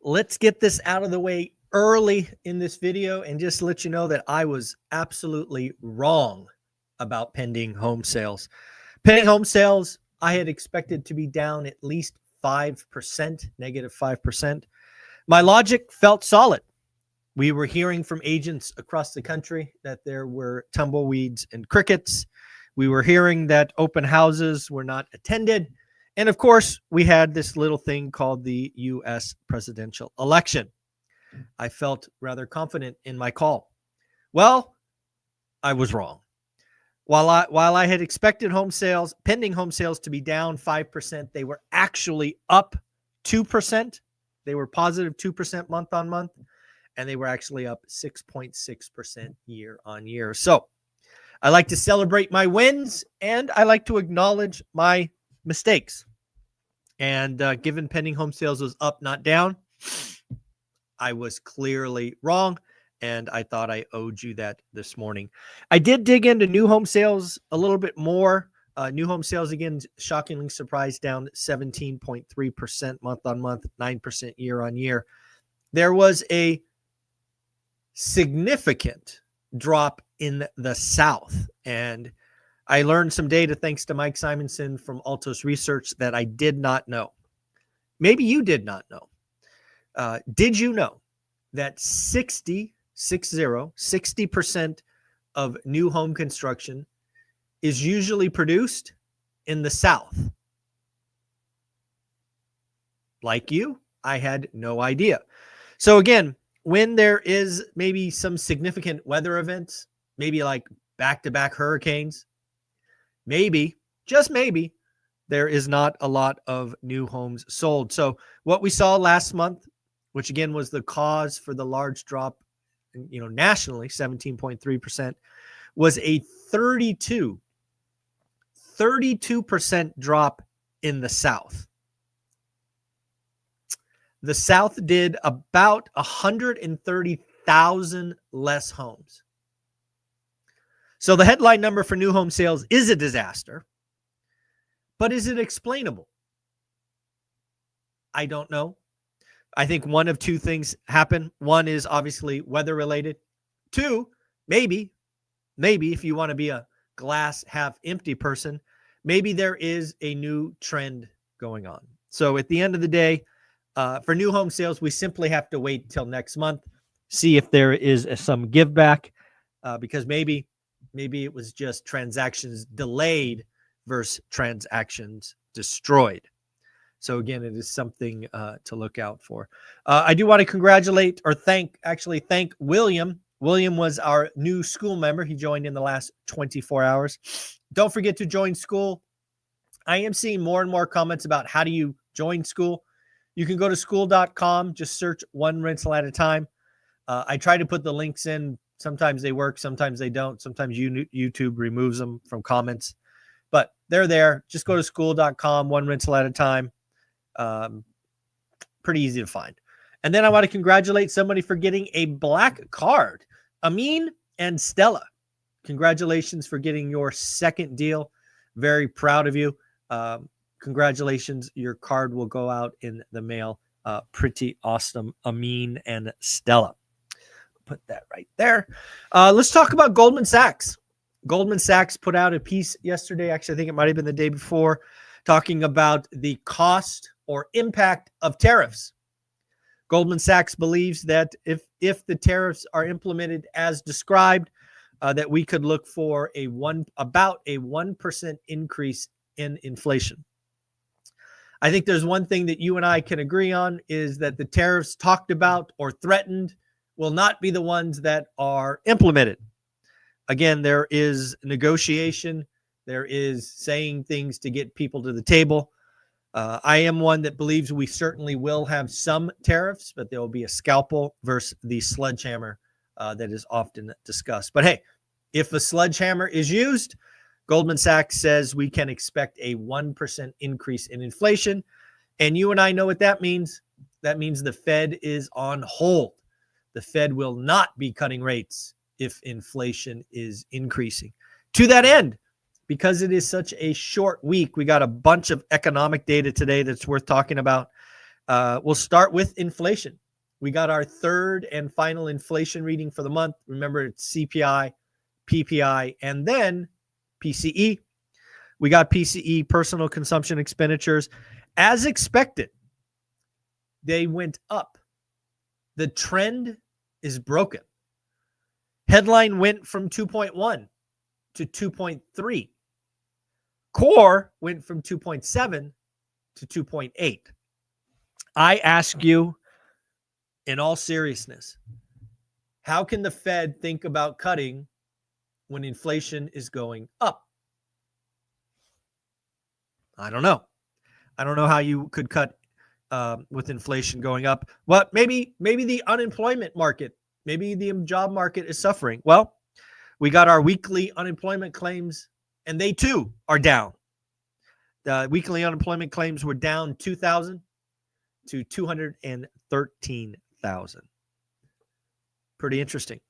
let's get this out of the way early in this video and just let you know that I was absolutely wrong about pending home sales. Pending home sales, I had expected to be down at least 5%, negative 5%. My logic felt solid. We were hearing from agents across the country that there were tumbleweeds and crickets. We were hearing that open houses were not attended. And of course, we had this little thing called the U.S. presidential election. I felt rather confident in my call. Well, I was wrong. While I had expected pending home sales to be down 5%, they were actually up 2%. They were positive 2% month on month, and they were actually up 6.6% year on year. So I like to celebrate my wins, and I like to acknowledge my mistakes. And given pending home sales was up, not down, I was clearly wrong, and I thought I owed you that this morning. I did dig into new home sales a little bit more. New home sales, again, shockingly surprised, down 17.3% month on month, 9% year on year. There was a significant drop in the South, and I learned some data thanks to Mike Simonson from Altos Research that I did not know. Maybe you did not know. Did you know that 60% of new home construction is usually produced in the South? Like you, I had no idea. So again, when there is maybe some significant weather events, maybe like back-to-back hurricanes, maybe, just maybe, there is not a lot of new homes sold. So what we saw last month, which again was the cause for the large drop, nationally, 17.3%, was a 32% drop in the South. The South did about 130,000 less homes. So the headline number for new home sales is a disaster. But is it explainable? I don't know. I think one of two things happen. One is obviously weather related. Two, maybe if you want to be a glass half empty person, maybe there is a new trend going on. So at the end of the day, for new home sales, we simply have to wait till next month, see if there is some give back, because maybe it was just transactions delayed versus transactions destroyed. So again, it is something to look out for. I do want to congratulate or thank William. William was our new school member. He joined in the last 24 hours. Don't forget to join school. I am seeing more and more comments about how do you join school. You can go to school.com, just search one rental at a time. I try to put the links in. Sometimes they work, sometimes they don't. Sometimes YouTube removes them from comments. But they're there. Just go to school.com, one rental at a time. Pretty easy to find. And then I want to congratulate somebody for getting a black card. Amin and Stella. Congratulations for getting your second deal. Very proud of you. Congratulations. Your card will go out in the mail. Pretty awesome, Amin and Stella. Put that right there. Let's talk about Goldman Sachs. Goldman Sachs put out a piece yesterday. Actually, I think it might have been the day before, talking about the cost or impact of tariffs. Goldman Sachs believes that if the tariffs are implemented as described, that we could look for about a 1% increase in inflation. I think there's one thing that you and I can agree on is that the tariffs talked about or threatened will not be the ones that are implemented. Again, there is negotiation. There is saying things to get people to the table. I am one that believes we certainly will have some tariffs, but there will be a scalpel versus the sledgehammer that is often discussed. But hey, if a sledgehammer is used, Goldman Sachs says we can expect a 1% increase in inflation. And you and I know what that means. That means the Fed is on hold. The Fed will not be cutting rates if inflation is increasing. To that end, because it is such a short week, we got a bunch of economic data today that's worth talking about. We'll start with inflation. We got our third and final inflation reading for the month. Remember, it's CPI, PPI, and then PCE. We got PCE, personal consumption expenditures. As expected, they went up. The trend is broken. Headline went from 2.1 to 2.3. Core went from 2.7 to 2.8. I ask you, in all seriousness, how can the Fed think about cutting when inflation is going up? I don't know. I don't know how you could cut with inflation going up. Well, maybe the unemployment market, maybe the job market is suffering. Well, we got our weekly unemployment claims, and they too are down. The weekly unemployment claims were down 2,000 to 213,000. Pretty interesting.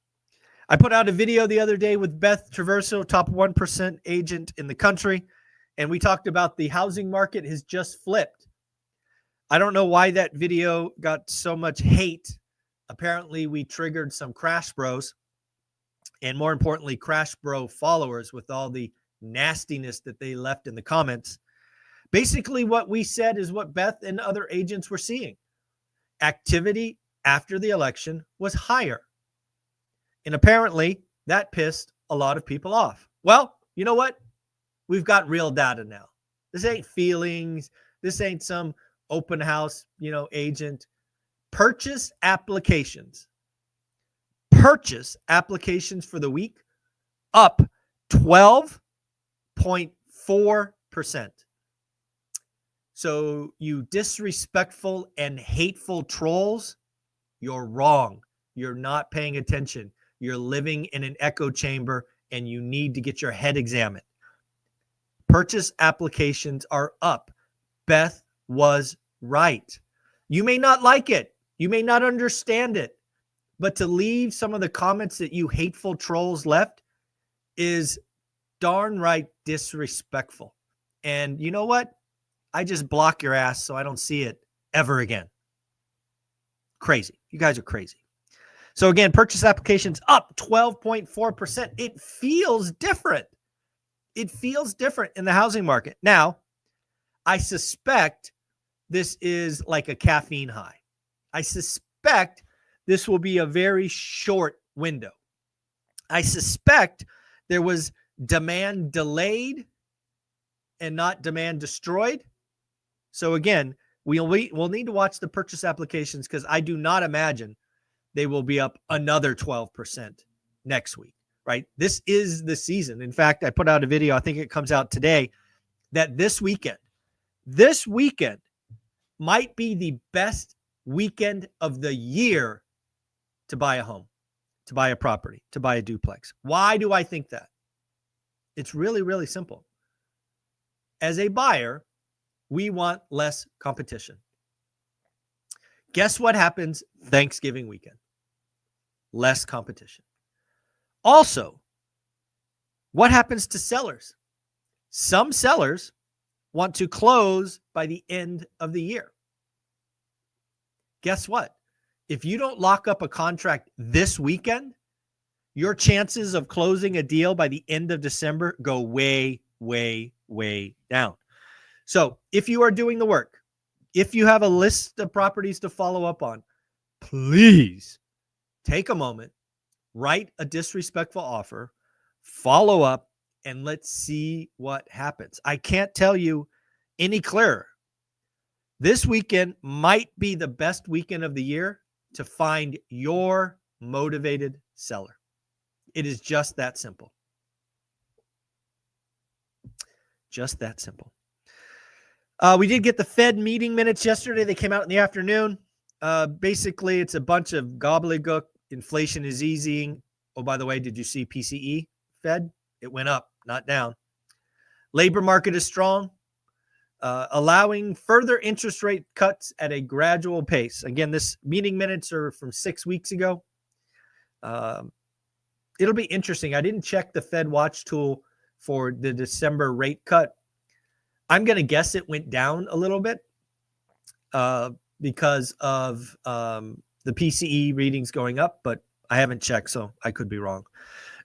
I put out a video the other day with Beth Traverso, top 1% agent in the country, and we talked about the housing market has just flipped. I don't know why that video got so much hate. Apparently, we triggered some Crash Bros, and more importantly, Crash Bro followers with all the nastiness that they left in the comments. Basically, what we said is what Beth and other agents were seeing. Activity after the election was higher. And apparently, that pissed a lot of people off. Well, you know what? We've got real data now. This ain't feelings. This ain't some open house, agent. Purchase applications for the week up 12.4%. So you disrespectful and hateful trolls, you're wrong. You're not paying attention. You're living in an echo chamber, and you need to get your head examined. Purchase applications are up. Beth was right. You may not like it. You may not understand it. But to leave some of the comments that you hateful trolls left is darn right disrespectful. And you know what? I just block your ass so I don't see it ever again. Crazy. You guys are crazy. So again, purchase applications up 12.4%. It feels different. It feels different in the housing market. Now, I suspect this is like a caffeine high. I suspect this will be a very short window. I suspect there was demand delayed and not demand destroyed. So again, we'll need to watch the purchase applications because I do not imagine they will be up another 12% next week, right? This is the season. In fact, I put out a video, I think it comes out today, that this weekend might be the best weekend of the year to buy a home, to buy a property, to buy a duplex. Why do I think that? It's really, really simple. As a buyer, we want less competition. Guess what happens Thanksgiving weekend? Less competition. Also, what happens to sellers? Some sellers want to close by the end of the year. Guess what? If you don't lock up a contract this weekend, your chances of closing a deal by the end of December go way, way, way down. So if you are doing the work, if you have a list of properties to follow up on, please take a moment, write a disrespectful offer, follow up, and let's see what happens. I can't tell you any clearer. This weekend might be the best weekend of the year to find your motivated seller. It is just that simple. Just that simple. We did get the Fed meeting minutes yesterday. They came out in the afternoon. Basically, it's a bunch of gobbledygook. Inflation is easing. Oh, by the way, did you see PCE Fed? It went up, not down. Labor market is strong, allowing further interest rate cuts at a gradual pace. Again, this meeting minutes are from 6 weeks ago. It'll be interesting. I didn't check the Fed watch tool for the December rate cut. I'm going to guess it went down a little bit. because of the PCE readings going up, but I haven't checked, so I could be wrong.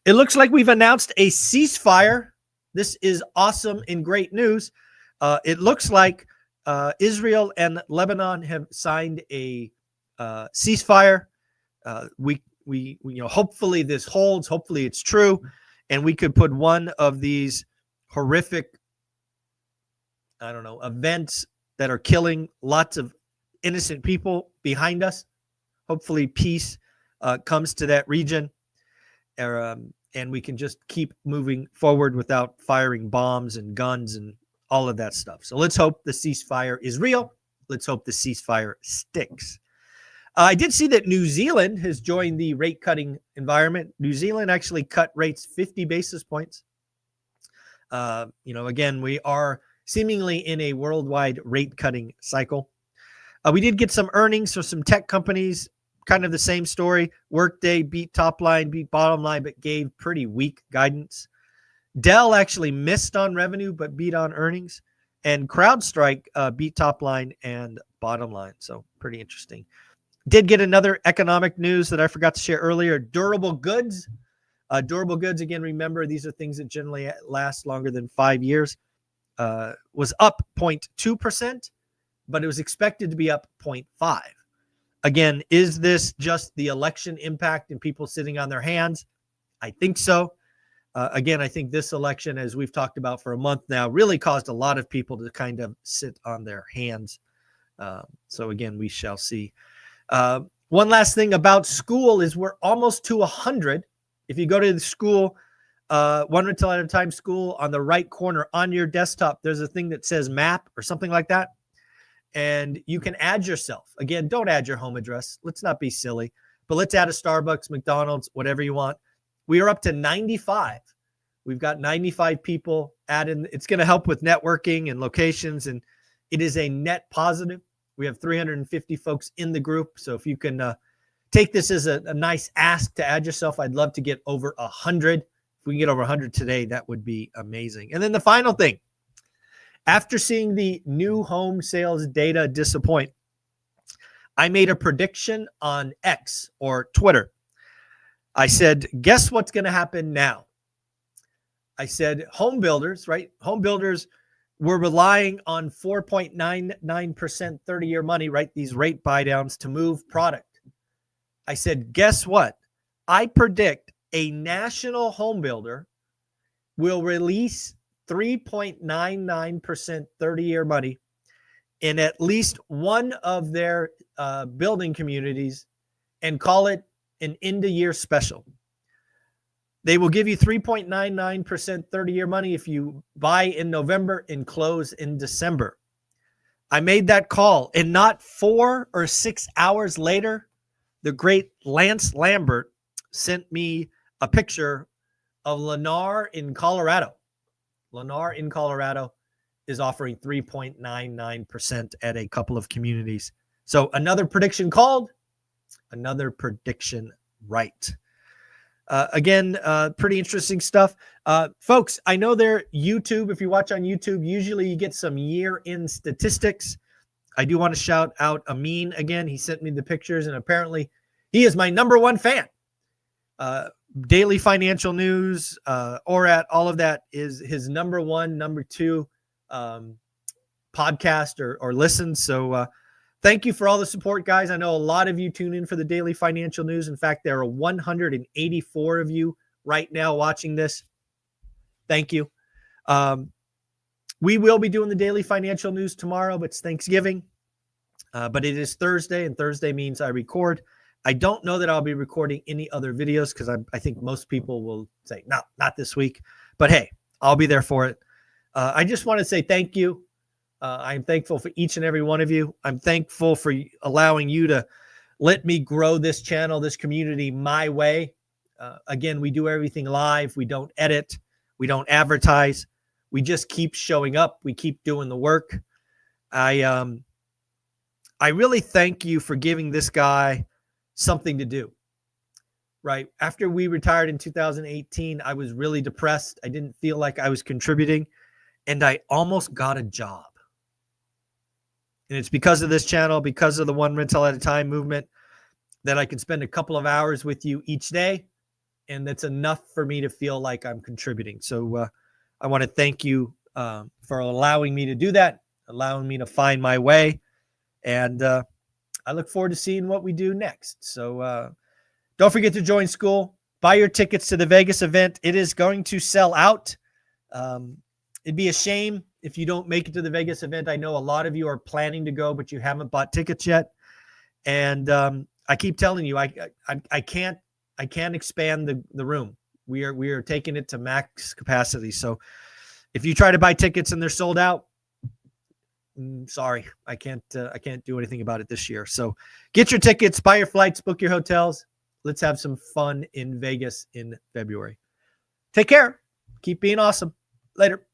It looks like we've announced a ceasefire. This is awesome and great news. It looks like Israel and Lebanon have signed a ceasefire. We hopefully this holds. Hopefully it's true, and we could put one of these horrific, events that are killing lots of innocent people behind us. Hopefully peace comes to that region, and we can just keep moving forward without firing bombs and guns and all of that stuff. So let's hope the ceasefire is real. Let's hope the ceasefire sticks. I did see that New Zealand has joined the rate cutting environment. New Zealand actually cut rates 50 basis points. Again, we are seemingly in a worldwide rate cutting cycle. We did get some earnings for some tech companies, kind of the same story. Workday beat top line, beat bottom line, but gave pretty weak guidance. Dell actually missed on revenue, but beat on earnings. And CrowdStrike beat top line and bottom line. So pretty interesting. Did get another economic news that I forgot to share earlier. Durable goods. Durable goods, again, remember, these are things that generally last longer than 5 years. Was up 0.2%, but it was expected to be up 0.5%. Again, is this just the election impact and people sitting on their hands? I think so. Again, I think this election, as we've talked about for a month now, really caused a lot of people to kind of sit on their hands. So again, we shall see. One last thing about school is we're almost to 100. If you go to the school, One Rental at a Time School, on the right corner on your desktop, there's a thing that says map or something like that. And you can add yourself. Again, don't add your home address. Let's not be silly, but let's add a Starbucks, McDonald's, whatever you want. We are up to 95. We've got 95 people added. It's going to help with networking and locations, and it is a net positive. We have 350 folks in the group. So if you can take this as a nice ask to add yourself, I'd love to get over 100. If we can get over 100 today, that would be amazing. And then the final thing, after seeing the new home sales data disappoint, I made a prediction on X or Twitter. I said, guess what's going to happen now? I said, home builders, right? Home builders were relying on 4.99% 30-year money, right? These rate buy downs to move product. I said, guess what? I predict a national home builder will release 3.99% 30-year money in at least one of their building communities and call it an end-of-year special. They will give you 3.99% 30-year money if you buy in November and close in December. I made that call, and not 4 or 6 hours later, the great Lance Lambert sent me a picture of Lennar in Colorado. Lennar in Colorado is offering 3.99% at a couple of communities. So another prediction called, another prediction right. Again, pretty interesting stuff. Folks, I know they're YouTube. If you watch on YouTube, usually you get some year-end statistics. I do want to shout out Amin again. He sent me the pictures, and apparently he is my #1 fan. Daily financial news, ORAT, all of that is his #1, #2 podcast or listen. So thank you for all the support, guys. I know a lot of you tune in for the daily financial news. In fact, there are 184 of you right now watching this. Thank you. We will be doing the daily financial news tomorrow, but it's Thanksgiving. But it is Thursday, and Thursday means I record. I don't know that I'll be recording any other videos because I think most people will say, no, not this week. But hey, I'll be there for it. I just want to say thank you. I'm thankful for each and every one of you. I'm thankful for allowing you to let me grow this channel, this community my way. Again, we do everything live. We don't edit. We don't advertise. We just keep showing up. We keep doing the work. I really thank you for giving this guy something to do, right? After we retired in 2018, I was really depressed. I didn't feel like I was contributing, and I almost got a job. And it's because of this channel, because of the one rental at a time movement, that I can spend a couple of hours with you each day. And that's enough for me to feel like I'm contributing. So I want to thank you for allowing me to do that, allowing me to find my way. And I look forward to seeing what we do next. So don't forget to join school. Buy your tickets to the Vegas event. It is going to sell out. It'd be a shame if you don't make it to the Vegas event. I know a lot of you are planning to go, but you haven't bought tickets yet. And I keep telling you, I can't expand the room. We are taking it to max capacity. So if you try to buy tickets and they're sold out, sorry, I can't do anything about it this year. So get your tickets, buy your flights, book your hotels. Let's have some fun in Vegas in February. Take care. Keep being awesome. Later.